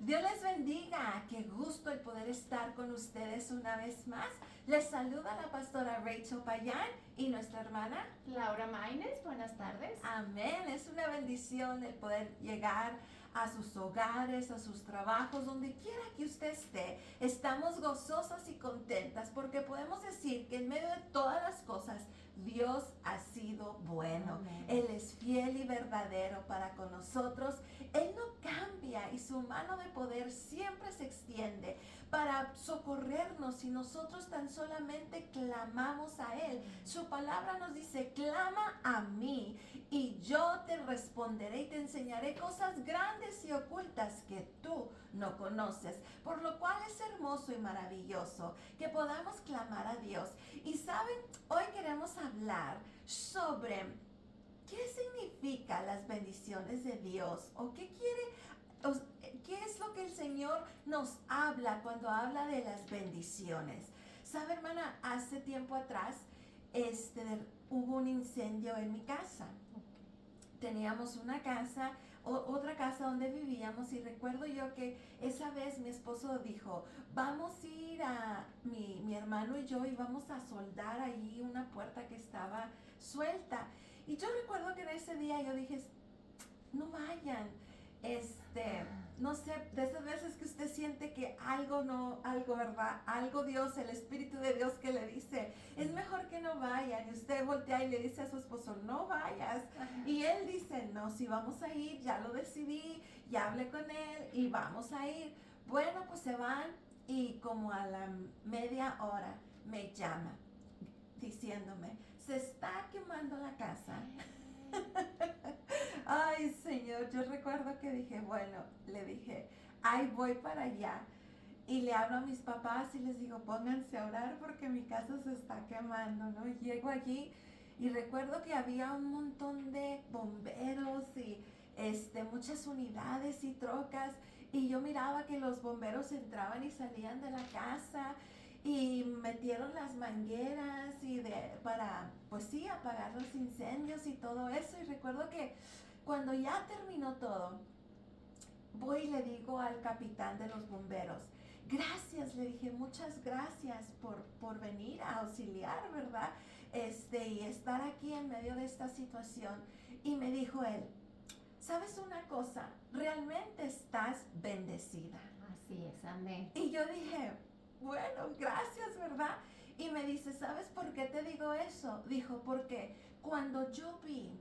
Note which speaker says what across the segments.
Speaker 1: Dios les bendiga, qué gusto el poder estar con ustedes una vez más. Les saluda la pastora Rachel Payán y nuestra hermana
Speaker 2: Laura Maines, buenas tardes.
Speaker 1: Amén, es una bendición el poder llegar a sus hogares, a sus trabajos, donde quiera que usted esté. Estamos gozosas y contentas porque podemos decir que en medio de todas las cosas, Dios ha sido bueno.
Speaker 2: Amén.
Speaker 1: Él es fiel y verdadero para con nosotros. Él no cambia y su mano de poder siempre se extiende para socorrernos si nosotros tan solamente clamamos a Él. Su palabra nos dice, clama a mí y yo te responderé y te enseñaré cosas grandes y ocultas que tú no conoces. Por lo cual es hermoso y maravilloso que podamos clamar a Dios. Y saben, hoy queremos hablar sobre qué significa las bendiciones de Dios o qué es lo que el Señor nos habla cuando habla de las bendiciones. ¿Sabe, hermana? Hace tiempo atrás hubo un incendio en mi casa. Teníamos una casa, otra casa donde vivíamos, y recuerdo yo que esa vez mi esposo dijo, vamos a ir mi hermano y yo, y vamos a soldar ahí una puerta que estaba suelta. Y yo recuerdo que en ese día yo dije, no vayan. No sé, de esas veces que usted siente que ¿verdad? Algo Dios, el Espíritu de Dios que le dice, es mejor que no vayan. Y usted voltea y le dice a su esposo, no vayas. Y él dice, no, si vamos a ir, ya lo decidí, ya hablé con él y vamos a ir. Bueno, pues se van y como a la media hora me llama diciéndome, se está quemando la casa. Ay, Señor, yo recuerdo que dije, bueno, le dije, ay, voy para allá. Y le hablo a mis papás y les digo, pónganse a orar porque mi casa se está quemando, ¿no? Y llego allí y recuerdo que había un montón de bomberos y muchas unidades y trocas. Y yo miraba que los bomberos entraban y salían de la casa y metieron las mangueras para, pues sí, apagar los incendios y todo eso. Y recuerdo que cuando ya terminó todo, voy y le digo al capitán de los bomberos, gracias, le dije, muchas gracias por venir a auxiliar, ¿verdad? Y estar aquí en medio de esta situación. Y me dijo él, ¿sabes una cosa? Realmente estás bendecida.
Speaker 2: Así es, amén.
Speaker 1: Y yo dije, bueno, gracias, ¿verdad? Y me dice, ¿sabes por qué te digo eso? Dijo, porque cuando yo vi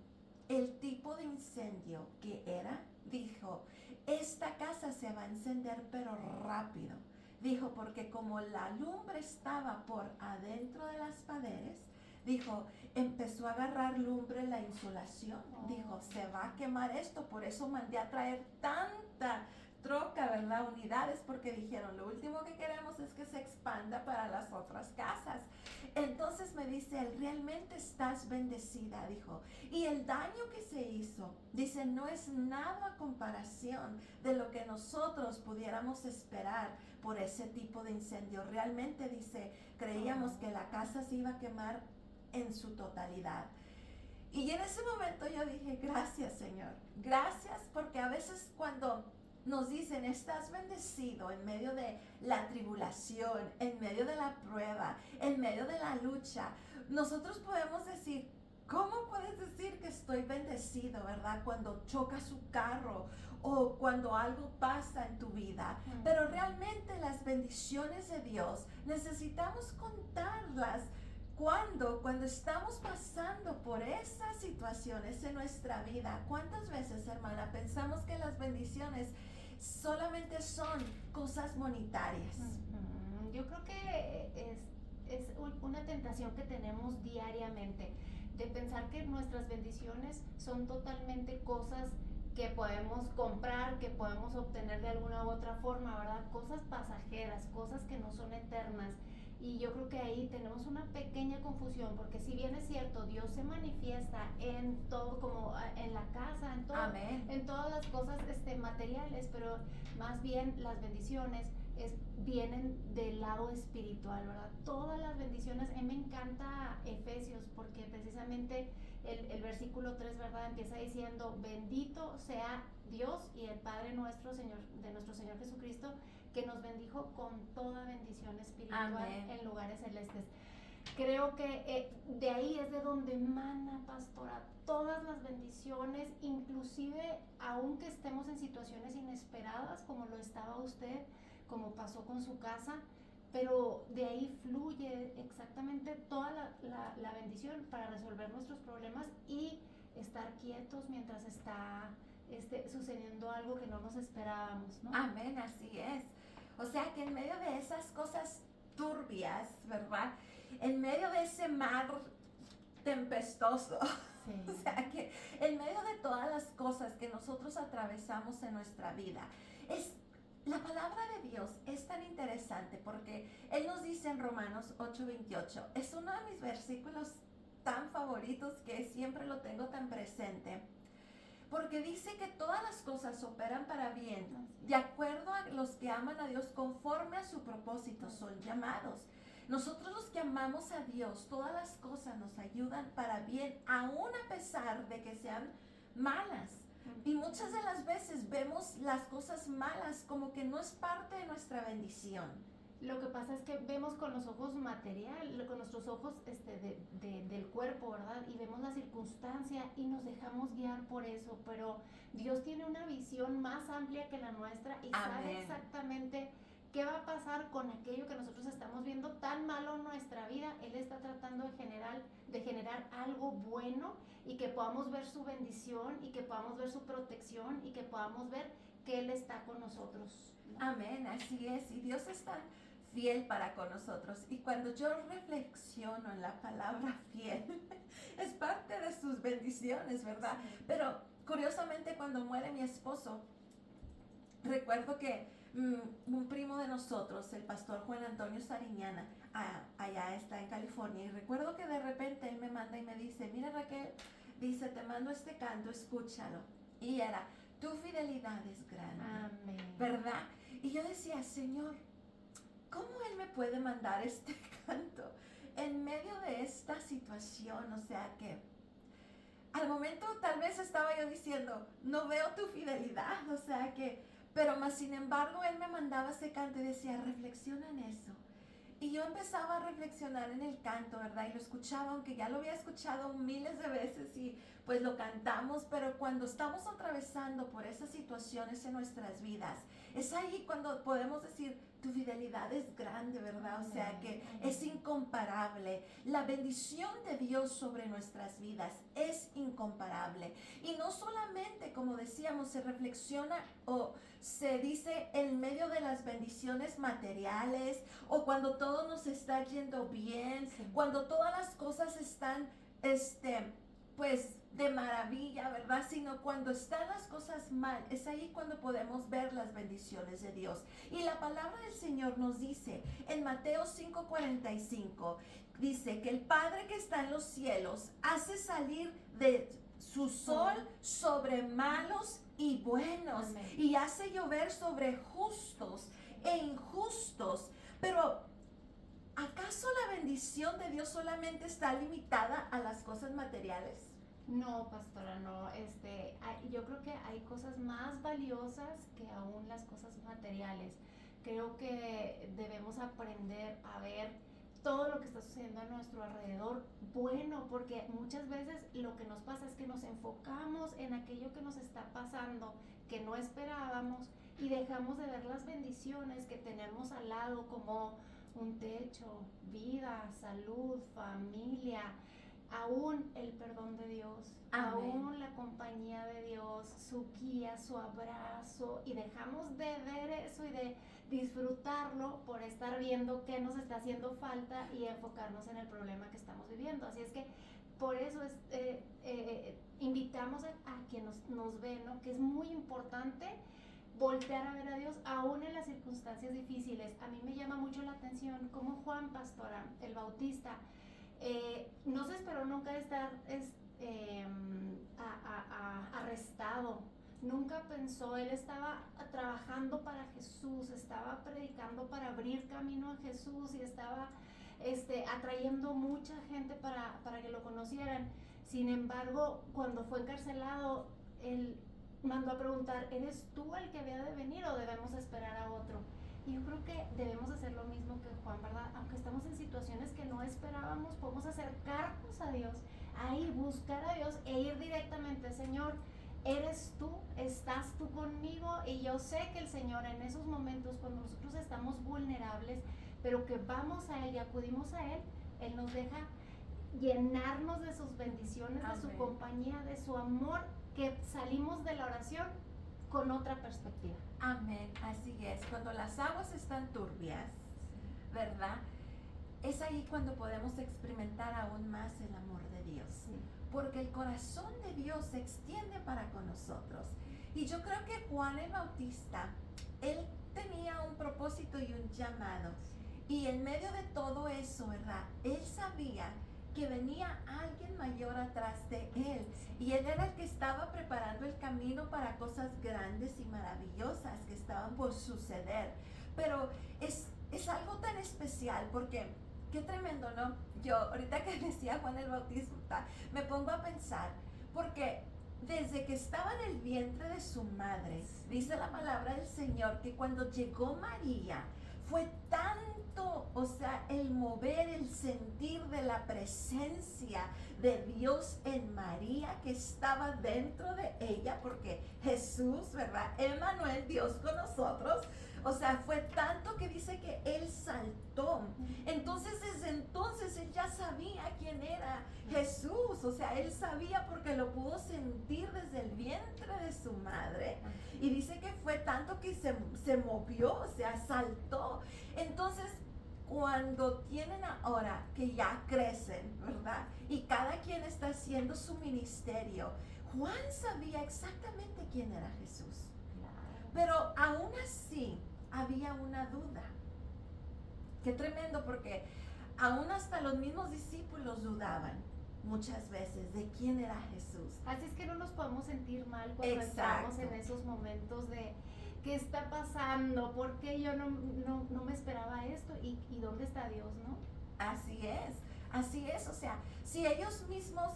Speaker 1: el tipo de incendio que era, dijo, esta casa se va a encender pero rápido. Dijo, porque como la lumbre estaba por adentro de las paredes, dijo, empezó a agarrar lumbre la insulación. Dijo, se va a quemar esto, por eso mandé a traer tanta troca, ¿verdad? Unidades, porque dijeron, lo último que queremos es que se expanda para las otras casas. Entonces me dice él, realmente estás bendecida, dijo. Y el daño que se hizo, dice, no es nada a comparación de lo que nosotros pudiéramos esperar por ese tipo de incendio. Realmente, dice, creíamos que la casa se iba a quemar en su totalidad. Y en ese momento yo dije, gracias, Señor. Gracias, porque a veces cuando nos dicen, estás bendecido en medio de la tribulación, en medio de la prueba, en medio de la lucha, nosotros podemos decir, ¿cómo puedes decir que estoy bendecido, verdad? Cuando choca su carro o cuando algo pasa en tu vida. Pero realmente las bendiciones de Dios necesitamos contarlas. Cuando estamos pasando por esas situaciones en nuestra vida, ¿cuántas veces, hermana, pensamos que las bendiciones solamente son cosas monetarias?
Speaker 2: Yo creo que es una tentación que tenemos diariamente, de pensar que nuestras bendiciones son totalmente cosas que podemos comprar, que podemos obtener de alguna u otra forma, ¿verdad? Cosas pasajeras, cosas que no son eternas. Y yo creo que ahí tenemos una pequeña confusión, porque si bien es cierto, Dios se manifiesta en todo, como en la casa, en todo,
Speaker 1: Amén.
Speaker 2: en todas las cosas materiales, pero más bien las bendiciones vienen del lado espiritual, ¿verdad? Todas las bendiciones. A mí me encanta Efesios, porque precisamente el versículo 3, ¿verdad? Empieza diciendo, bendito sea Dios y el Padre nuestro, Señor, de nuestro Señor Jesucristo, que nos bendijo con toda bendición espiritual. Amén. En lugares celestes. Creo que de ahí es de donde emana, pastora, todas las bendiciones, inclusive aunque estemos en situaciones inesperadas, como lo estaba usted, como pasó con su casa, pero de ahí fluye exactamente toda la bendición para resolver nuestros problemas y estar quietos mientras está sucediendo algo que no nos esperábamos, ¿no?
Speaker 1: Amén, así es. O sea que en medio de esas cosas turbias, ¿verdad? En medio de ese mar tempestuoso, sí. O sea que en medio de todas las cosas que nosotros atravesamos en nuestra vida, la palabra de Dios es tan interesante porque Él nos dice en Romanos 8:28, es uno de mis versículos tan favoritos que siempre lo tengo tan presente, porque dice que todas las cosas operan para bien, de acuerdo a los que aman a Dios conforme a su propósito, son llamados. Nosotros los que amamos a Dios, todas las cosas nos ayudan para bien, aún a pesar de que sean malas. Y muchas de las veces vemos las cosas malas como que no es parte de nuestra bendición.
Speaker 2: Lo que pasa es que vemos con los ojos material, con nuestros ojos del cuerpo, ¿verdad? Y vemos la circunstancia y nos dejamos guiar por eso, pero Dios tiene una visión más amplia que la nuestra y Amén. Sabe exactamente qué va a pasar con aquello que nosotros estamos viendo tan malo en nuestra vida. Él está tratando de generar algo bueno y que podamos ver su bendición y que podamos ver su protección y que podamos ver que Él está con nosotros, ¿no?
Speaker 1: Amén, así es. Y Dios está fiel para con nosotros. Y cuando yo reflexiono en la palabra fiel, es parte de sus bendiciones, ¿verdad? Sí. Pero curiosamente cuando muere mi esposo, recuerdo que un primo de nosotros, el pastor Juan Antonio Sariñana, allá está en California, y recuerdo que de repente él me manda y me dice, mira Raquel, dice, te mando este canto, escúchalo. Y era, tu fidelidad es grande.
Speaker 2: Amén.
Speaker 1: ¿Verdad? Y yo decía, Señor, ¿cómo Él me puede mandar este canto en medio de esta situación? O sea que al momento tal vez estaba yo diciendo, no veo tu fidelidad, o sea que, pero más sin embargo Él me mandaba ese canto y decía, reflexiona en eso. Y yo empezaba a reflexionar en el canto, ¿verdad? Y lo escuchaba, aunque ya lo había escuchado miles de veces y pues lo cantamos, pero cuando estamos atravesando por esas situaciones en nuestras vidas, es ahí cuando podemos decir, tu fidelidad es grande, ¿verdad? O sea que es incomparable. La bendición de Dios sobre nuestras vidas es incomparable. Y no solamente, como decíamos, se reflexiona o se dice en medio de las bendiciones materiales o cuando todo nos está yendo bien, sí. Cuando todas las cosas están, pues de maravilla, ¿verdad? Sino cuando están las cosas mal, es ahí cuando podemos ver las bendiciones de Dios. Y la palabra del Señor nos dice en Mateo 5:45, dice que el Padre que está en los cielos hace salir de su sol sobre malos y buenos. Amén. Y hace llover sobre justos e injustos. Pero ¿acaso la bendición de Dios solamente está limitada a las cosas materiales?
Speaker 2: No, pastora, no. Yo creo que hay cosas más valiosas que aún las cosas materiales. Creo que debemos aprender a ver todo lo que está sucediendo a nuestro alrededor bueno, porque muchas veces lo que nos pasa es que nos enfocamos en aquello que nos está pasando, que no esperábamos, y dejamos de ver las bendiciones que tenemos al lado, como un techo, vida, salud, familia, aún el perdón de Dios, Amén. Aún la compañía de Dios, su guía, su abrazo, y dejamos de ver eso y de disfrutarlo por estar viendo qué nos está haciendo falta y enfocarnos en el problema que estamos viviendo. Así es que por eso invitamos a quien nos ve, ¿no? Que es muy importante voltear a ver a Dios aún en las circunstancias difíciles. A mí me llama mucho la atención cómo Juan Pastora, el Bautista, no se esperó nunca de estar arrestado. Nunca pensó, él estaba trabajando para Jesús, estaba predicando para abrir camino a Jesús y estaba atrayendo mucha gente para que lo conocieran. Sin embargo, cuando fue encarcelado, él mandó a preguntar, ¿eres tú el que había de venir o debemos esperar a otro? Y yo creo que debemos hacer lo mismo que Juan, ¿verdad? Aunque estamos en situaciones que no esperábamos, podemos acercarnos a Dios, ahí buscar a Dios e ir directamente, Señor, eres tú, estás tú conmigo, y yo sé que el Señor en esos momentos cuando nosotros estamos vulnerables, pero que vamos a Él y acudimos a Él, Él nos deja llenarnos de sus bendiciones,
Speaker 1: Amén.
Speaker 2: de su compañía, de su amor, que salimos de la oración con otra perspectiva.
Speaker 1: Amén, así es. Cuando las aguas están turbias, ¿verdad? Es ahí cuando podemos experimentar aún más el amor de Dios.
Speaker 2: Sí.
Speaker 1: Porque el corazón de Dios se extiende para con nosotros. Y yo creo que Juan el Bautista, él tenía un propósito y un llamado. Y en medio de todo eso, ¿verdad? Él sabía que venía alguien mayor atrás de él. Y él era el que estaba preparando el camino para cosas grandes y maravillosas que estaban por suceder. Pero es algo tan especial porque qué tremendo, ¿no? Yo ahorita que decía Juan el Bautista, me pongo a pensar, porque desde que estaba en el vientre de su madre, dice la palabra del Señor, que cuando llegó María, fue tanto, o sea, el mover, el sentir de la presencia de Dios en María que estaba dentro de ella, porque Jesús, ¿verdad? Emmanuel, Dios con nosotros. O sea, fue tanto que dice que él saltó. Entonces, desde entonces, él ya sabía quién era Jesús. O sea, él sabía porque lo pudo sentir desde el vientre de su madre. Y dice que fue tanto que se movió, o sea, saltó. Entonces, cuando tienen ahora que ya crecen, ¿verdad? Y cada quien está haciendo su ministerio, Juan sabía exactamente quién era Jesús. Pero aún así había una duda. Qué tremendo, porque aún hasta los mismos discípulos dudaban muchas veces de quién era Jesús.
Speaker 2: Así es que no nos podemos sentir mal cuando
Speaker 1: Exacto.
Speaker 2: estamos en esos momentos de ¿qué está pasando? ¿Por qué yo no me esperaba esto? ¿Y dónde está Dios, no?
Speaker 1: Así es, o sea, si ellos mismos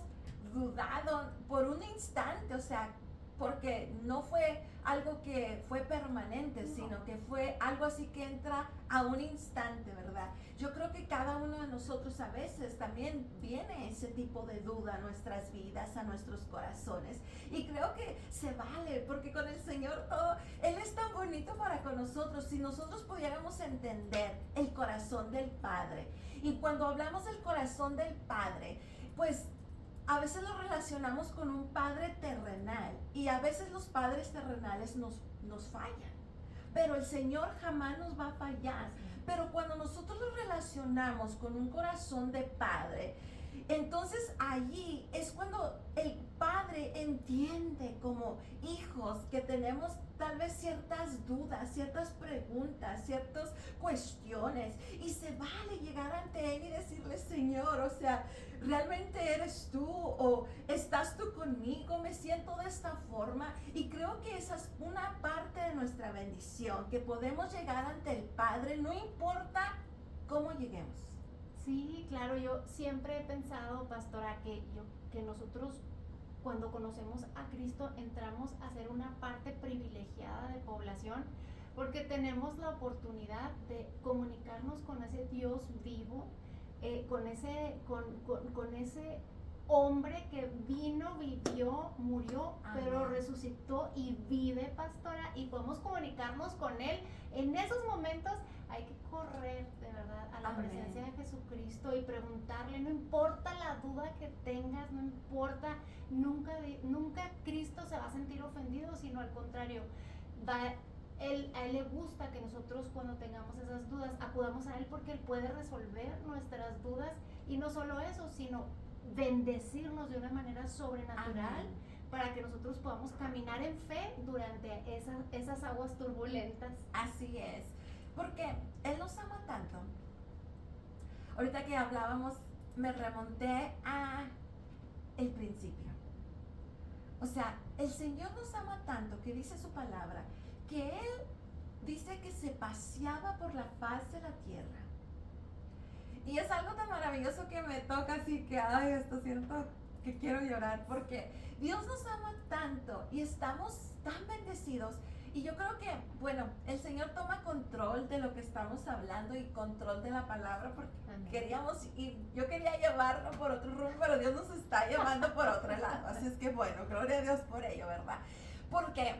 Speaker 1: dudaron por un instante, o sea, porque no fue algo que fue permanente,
Speaker 2: No.
Speaker 1: sino que fue algo así que entra a un instante, ¿verdad? Yo creo que cada uno de nosotros a veces también viene ese tipo de duda a nuestras vidas, a nuestros corazones. Y creo que se vale, porque con el Señor todo, Él es tan bonito para con nosotros. Si nosotros pudiéramos entender el corazón del Padre. Y cuando hablamos del corazón del Padre, pues a veces lo relacionamos con un padre terrenal y a veces los padres terrenales nos fallan, pero el Señor jamás nos va a fallar. Pero cuando nosotros lo relacionamos con un corazón de padre, entonces allí es cuando el padre entiende como hijos que tenemos tal vez ciertas dudas, ciertas preguntas, ciertas cuestiones, y se vale llegar ante él y decirle: Señor, o sea, ¿realmente eres tú o estás tú conmigo? Me siento de esta forma. Y creo que esa es una parte de nuestra bendición, que podemos llegar ante el Padre, no importa cómo lleguemos.
Speaker 2: Sí, claro, yo siempre he pensado, pastora, que nosotros cuando conocemos a Cristo entramos a ser una parte privilegiada de población, porque tenemos la oportunidad de comunicarnos con ese Dios vivo, con ese hombre que vino, vivió, murió,
Speaker 1: Amén.
Speaker 2: pero resucitó y vive, pastora, y podemos comunicarnos con él. En esos momentos hay que correr de verdad a la
Speaker 1: Amén.
Speaker 2: presencia de Jesucristo y preguntarle, no importa la duda que tengas, no importa, nunca Cristo se va a sentir ofendido, sino al contrario, a él le gusta que nosotros cuando tengamos esas dudas acudamos a él, porque él puede resolver nuestras dudas, y no solo eso, sino bendecirnos de una manera sobrenatural.
Speaker 1: Amén.
Speaker 2: Para que nosotros podamos caminar en fe durante esas aguas turbulentas.
Speaker 1: Así es, porque Él nos ama tanto. Ahorita que hablábamos, me remonté a el principio. O sea, el Señor nos ama tanto que dice su palabra, que Él dice que se paseaba por la faz de la tierra. Y es algo tan maravilloso que me toca así que, ay, hasta siento que quiero llorar porque Dios nos ama tanto y estamos tan bendecidos. Y yo creo que, bueno, el Señor toma control de lo que estamos hablando y control de la palabra porque
Speaker 2: Amén.
Speaker 1: queríamos ir, yo quería llevarlo por otro rumbo, pero Dios nos está llevando por otro lado. Así es que bueno, gloria a Dios por ello, ¿verdad? Porque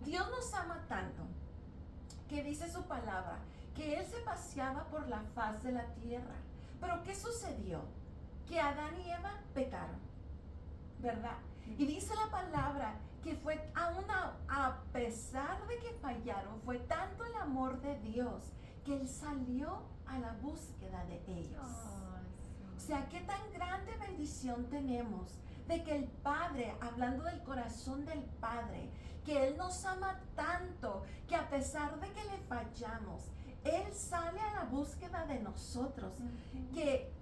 Speaker 1: Dios nos ama tanto que dice su palabra que Él se paseaba por la faz de la tierra. Pero ¿qué sucedió? Que Adán y Eva pecaron, ¿verdad? Y dice la palabra que fue a pesar de que fallaron, fue tanto el amor de Dios que Él salió a la búsqueda de ellos. O sea, qué tan grande bendición tenemos de que el Padre, hablando del corazón del Padre, que Él nos ama tanto que a pesar de que le fallamos, Él sale a la búsqueda de nosotros, que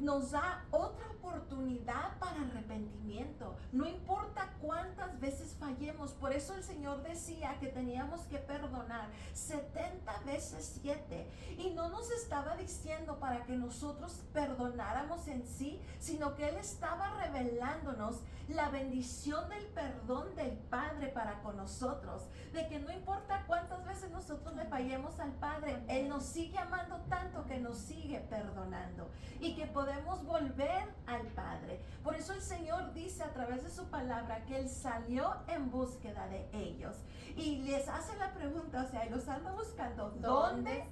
Speaker 1: nos da otra oportunidad para arrepentimiento. No importa cuántas veces fallemos. Por eso el Señor decía que teníamos que perdonar 70 veces 7. Y no nos estaba diciendo para que nosotros perdonáramos en sí, sino que Él estaba revelándonos la bendición del perdón del Padre para con nosotros. De que no importa cuántas veces nosotros le fallemos al Padre, Él nos sigue amando tanto que nos sigue perdonando. Y que podemos volver al Padre. Por eso el Señor dice a través de su palabra que Él salió en búsqueda de ellos. Y les hace la pregunta, o sea, los anda buscando. ¿Dónde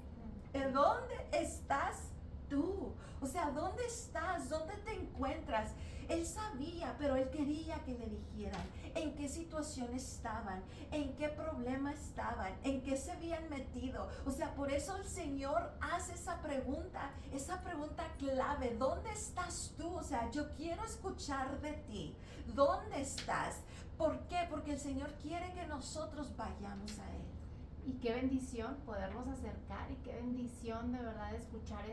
Speaker 1: estás tú? O sea, ¿dónde estás? ¿Dónde te encuentras? Él sabía, pero Él quería que le dijeran en qué situación estaban, en qué problema estaban, en qué se habían metido. O sea, por eso el Señor hace esa pregunta clave. ¿Dónde estás tú? O sea, yo quiero escuchar de ti. ¿Dónde estás? ¿Por qué? Porque el Señor quiere que nosotros vayamos a Él.
Speaker 2: Y qué bendición podernos acercar y qué bendición de verdad escuchar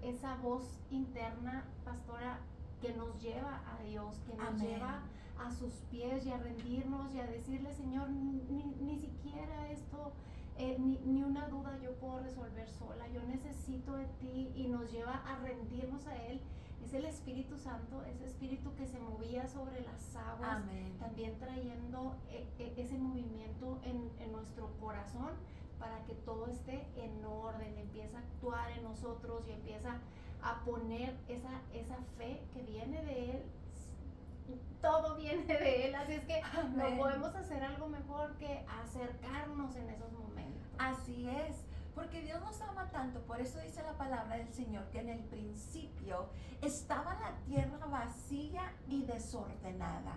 Speaker 2: esa voz interna, pastora, que nos lleva a Dios, que nos
Speaker 1: Amén.
Speaker 2: lleva a sus pies y a rendirnos y a decirle, Señor, ni siquiera esto, ni una duda yo puedo resolver sola, yo necesito de ti, y nos lleva a rendirnos a Él. Es el Espíritu Santo, ese Espíritu que se movía sobre las aguas.
Speaker 1: Amén.
Speaker 2: También trayendo ese movimiento en nuestro corazón para que todo esté en orden, empieza a actuar en nosotros y empieza a poner esa fe que viene de Él. Todo viene de Él, así es que
Speaker 1: Amén.
Speaker 2: no podemos hacer algo mejor que acercarnos en esos momentos.
Speaker 1: Así es, porque Dios nos ama tanto. Por eso dice la palabra del Señor que en el principio estaba la tierra vacía y desordenada.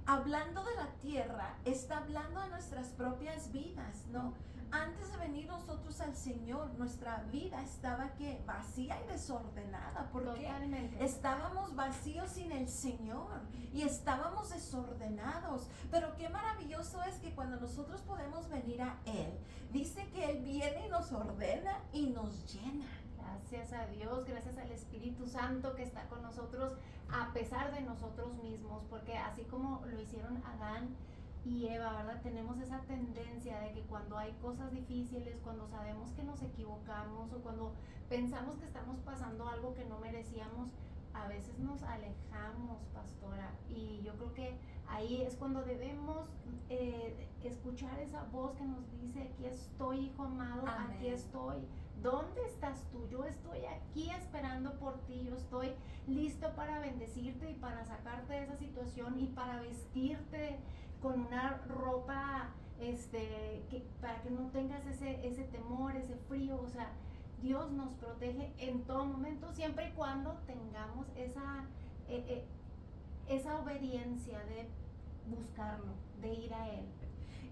Speaker 1: Hablando de la tierra, está hablando de nuestras propias vidas, ¿no? Antes de venir nosotros al Señor, nuestra vida estaba que vacía y desordenada. ¿Por qué?
Speaker 2: Totalmente.
Speaker 1: Estábamos vacíos sin el Señor y estábamos desordenados. Pero qué maravilloso es que cuando nosotros podemos venir a Él, dice que Él viene y nos ordena y nos llena.
Speaker 2: Gracias a Dios, gracias al Espíritu Santo que está con nosotros a pesar de nosotros mismos, porque así como lo hicieron Adán y Eva, ¿verdad? Tenemos esa tendencia de que cuando hay cosas difíciles, cuando sabemos que nos equivocamos o cuando pensamos que estamos pasando algo que no merecíamos, a veces nos alejamos, pastora, y yo creo que ahí es cuando debemos escuchar esa voz que nos dice, aquí estoy, hijo amado,
Speaker 1: Amén.
Speaker 2: aquí estoy. ¿Dónde estás tú? Yo estoy aquí esperando por ti, yo estoy listo para bendecirte y para sacarte de esa situación y para vestirte con una ropa para que no tengas ese temor, ese frío. O sea, Dios nos protege en todo momento, siempre y cuando tengamos esa obediencia de buscarlo, de ir a Él.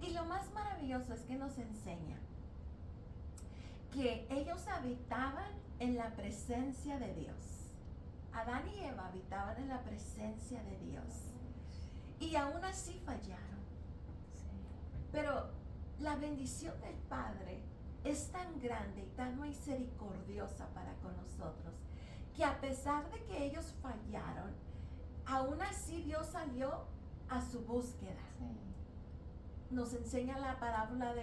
Speaker 1: Y lo más maravilloso es que nos enseña que ellos habitaban en la presencia de Dios. Adán y Eva habitaban en la presencia de Dios. Y aún así fallaron.
Speaker 2: Sí.
Speaker 1: Pero la bendición del Padre es tan grande y tan misericordiosa para con nosotros, que a pesar de que ellos fallaron, aún así Dios salió a su búsqueda.
Speaker 2: Sí.
Speaker 1: Nos enseña la parábola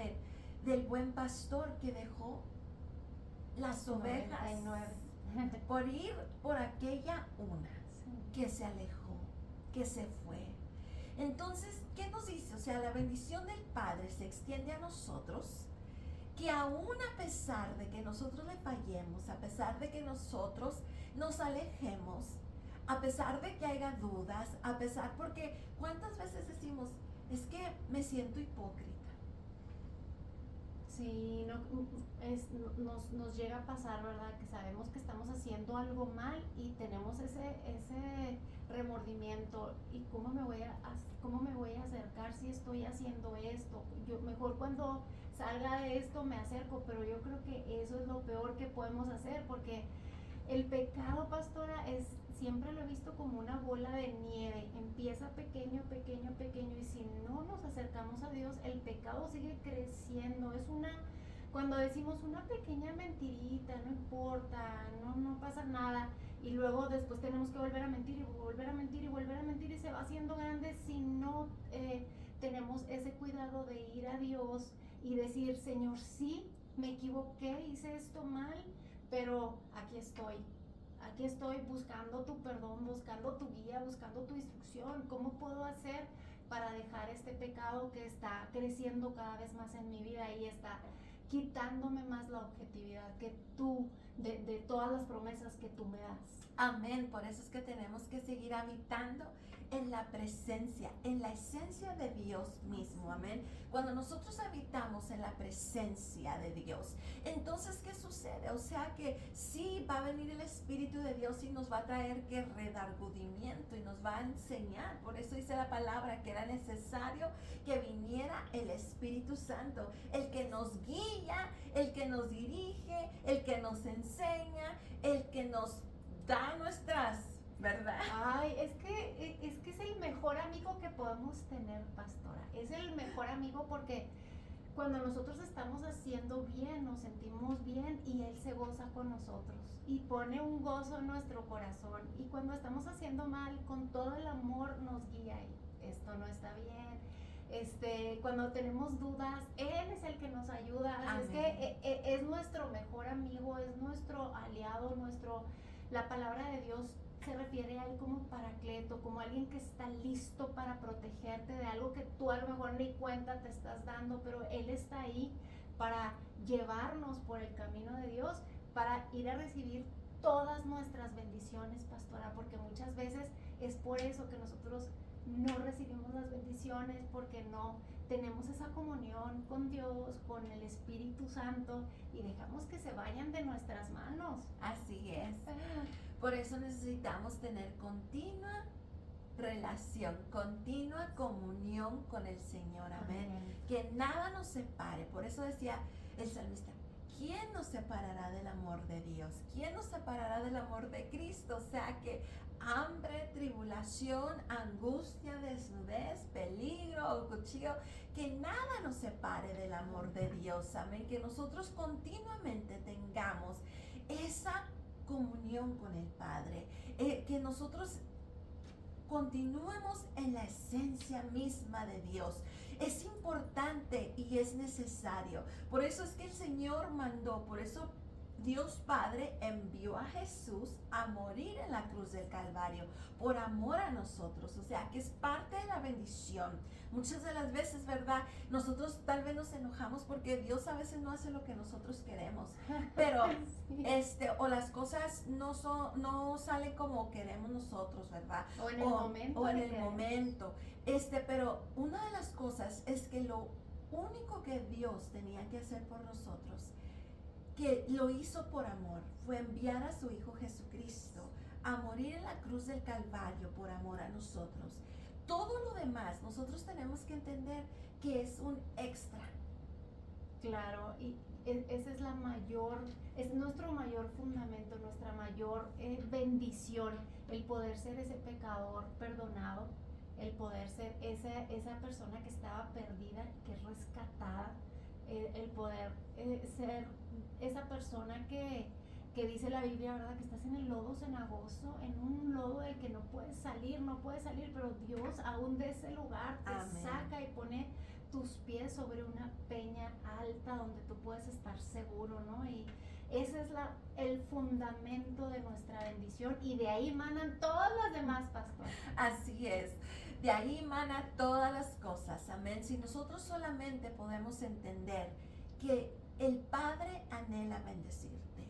Speaker 1: del buen pastor que dejó las ovejas
Speaker 2: 99.
Speaker 1: por ir por aquella una.
Speaker 2: Sí.
Speaker 1: que se alejó, que se fue. Entonces, ¿qué nos dice? O sea, la bendición del Padre se extiende a nosotros, que aún a pesar de que nosotros le fallemos, a pesar de que nosotros nos alejemos, a pesar de que haya dudas, a pesar, porque ¿cuántas veces decimos, es que me siento hipócrita?
Speaker 2: Sí, nos llega a pasar, ¿verdad? Que sabemos que estamos haciendo algo mal y tenemos ese remordimiento. ¿Y cómo me voy a acercar si estoy haciendo esto? Yo mejor cuando salga de esto me acerco, pero yo creo que eso es lo peor que podemos hacer, porque el pecado, pastora, siempre lo he visto como una bola de nieve. Empieza pequeño, pequeño, pequeño, y si no nos acercamos a Dios, el pecado sigue creciendo. Cuando decimos una pequeña mentirita, no importa, no pasa nada, y luego después tenemos que volver a mentir y volver a mentir y volver a mentir, y se va haciendo grande si no tenemos ese cuidado de ir a Dios y decir, Señor, sí, me equivoqué, hice esto mal, pero aquí estoy buscando tu perdón, buscando tu guía, buscando tu instrucción. ¿Cómo puedo hacer para dejar este pecado que está creciendo cada vez más en mi vida y está quitándome más la objetividad que tú, de todas las promesas que tú me das?
Speaker 1: Amén. Por eso es que tenemos que seguir habitando en la presencia, en la esencia de Dios mismo. Amén. Cuando nosotros habitamos en la presencia de Dios, entonces, ¿qué sucede? O sea que sí va a venir el Espíritu de Dios y nos va a traer que redargudimiento y nos va a enseñar. Por eso dice la palabra que era necesario que viniera el Espíritu Santo, el que nos guía, el que nos dirige, el que nos enseña, el que nos da nuestras, ¿verdad?
Speaker 2: Ay, es que es el mejor amigo que podemos tener, pastora. Es el mejor amigo porque cuando nosotros estamos haciendo bien, nos sentimos bien y Él se goza con nosotros y pone un gozo en nuestro corazón. Y cuando estamos haciendo mal, con todo el amor nos guía y esto no está bien. Cuando tenemos dudas, Él es el que nos ayuda. Así es que es nuestro mejor amigo, es nuestro aliado, la palabra de Dios se refiere a Él como paracleto, como alguien que está listo para protegerte de algo que tú a lo mejor ni cuenta te estás dando, pero Él está ahí para llevarnos por el camino de Dios, para ir a recibir todas nuestras bendiciones, pastora, porque muchas veces es por eso que nosotros no recibimos las bendiciones, porque no tenemos esa comunión con Dios, con el Espíritu Santo, y dejamos que se vayan de nuestras manos.
Speaker 1: Así es. Por eso necesitamos tener continua relación, continua comunión con el Señor. Amén. Que nada nos separe. Por eso decía el salmista, ¿quién nos separará del amor de Dios? ¿Quién nos separará del amor de Cristo? O sea que hambre, tribulación, angustia, desnudez, peligro o cuchillo, que nada nos separe del amor de Dios. Amén. Que nosotros continuamente tengamos esa comunión con el Padre, que nosotros continuemos en la esencia misma de Dios. Es importante y es necesario. Por eso es que el Señor mandó, por eso Dios Padre envió a Jesús a morir en la cruz del Calvario por amor a nosotros. O sea, que es parte de la bendición. Muchas de las veces, ¿verdad? Nosotros tal vez nos enojamos porque Dios a veces no hace lo que nosotros queremos. Pero, sí. O las cosas no salen como queremos nosotros, ¿verdad?
Speaker 2: O en el momento.
Speaker 1: O en el momento. Pero una de las cosas es que lo único que Dios tenía que hacer por nosotros, que lo hizo por amor, fue enviar a su Hijo Jesucristo a morir en la cruz del Calvario por amor a nosotros. Todo lo demás nosotros tenemos que entender que es un extra.
Speaker 2: Claro, y esa es nuestro mayor fundamento, nuestra mayor bendición, el poder ser ese pecador perdonado, el poder ser esa persona que estaba perdida, que es rescatada, el poder ser esa persona que dice la Biblia, ¿verdad? Que estás en el lodo cenagoso, en un lodo del que no puedes salir, pero Dios aún de ese lugar te saca y pone tus pies sobre una peña alta donde tú puedes estar seguro, ¿no? Y ese es el fundamento de nuestra bendición y de ahí manan todas las demás, pastor.
Speaker 1: Así es. De ahí emana todas las cosas. Amén. Si nosotros solamente podemos entender que el Padre anhela bendecirte.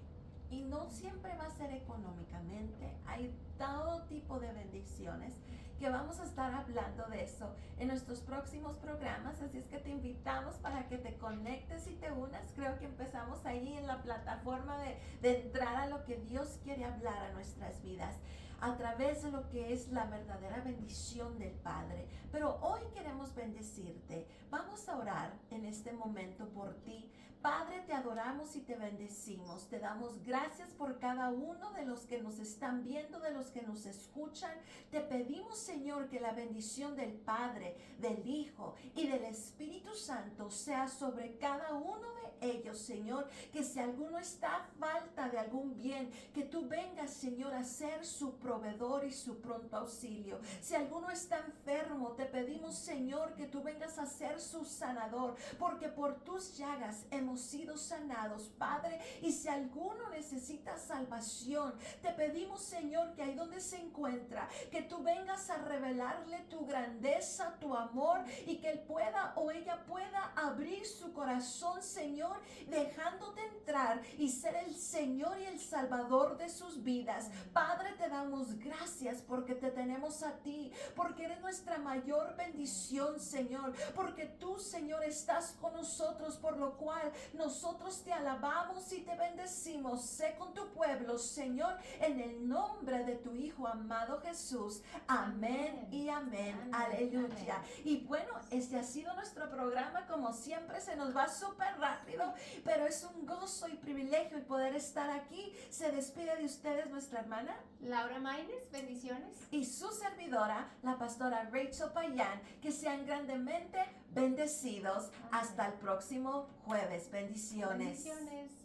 Speaker 1: Y no siempre va a ser económicamente. Hay todo tipo de bendiciones que vamos a estar hablando de eso en nuestros próximos programas. Así es que te invitamos para que te conectes y te unas. Creo que empezamos ahí en la plataforma de entrar a lo que Dios quiere hablar a nuestras vidas, a través de lo que es la verdadera bendición del Padre. Pero hoy queremos bendecirte. Vamos a orar en este momento por ti. Padre, te adoramos y te bendecimos. Te damos gracias por cada uno de los que nos están viendo, de los que nos escuchan. Te pedimos, Señor, que la bendición del Padre, del Hijo y del Espíritu Santo sea sobre cada uno de ellos, Señor. Que si alguno está a falta de algún bien, que tú vengas, Señor, a ser su proveedor y su pronto auxilio. Si alguno está enfermo, te pedimos, Señor, que tú vengas a ser su sanador, porque por tus llagas hemos sido sanados, Padre. Y si alguno necesita salvación, te pedimos, Señor, que ahí donde se encuentra, que tú vengas a revelarle tu grandeza, tu amor, y que él pueda o ella pueda abrir su corazón, Señor, dejándote entrar y ser el Señor y el Salvador de sus vidas. Padre, te damos gracias porque te tenemos a ti, porque eres nuestra mayor bendición, Señor, porque tú, Señor, estás con nosotros, por lo cual nosotros te alabamos y te bendecimos. Sé con tu pueblo, Señor, en el nombre de tu Hijo amado Jesús. Amén y amén. Aleluya. Y bueno, este ha sido nuestro programa. Como siempre, se nos va súper rápido, pero es un gozo y privilegio el poder estar aquí. Se despide de ustedes nuestra hermana
Speaker 2: Laura Maines, bendiciones.
Speaker 1: y su servidora, la pastora Rachel Payán. Que sean grandemente bendecidos.
Speaker 2: Amén.
Speaker 1: Hasta el próximo jueves. Bendiciones.
Speaker 2: Bendiciones.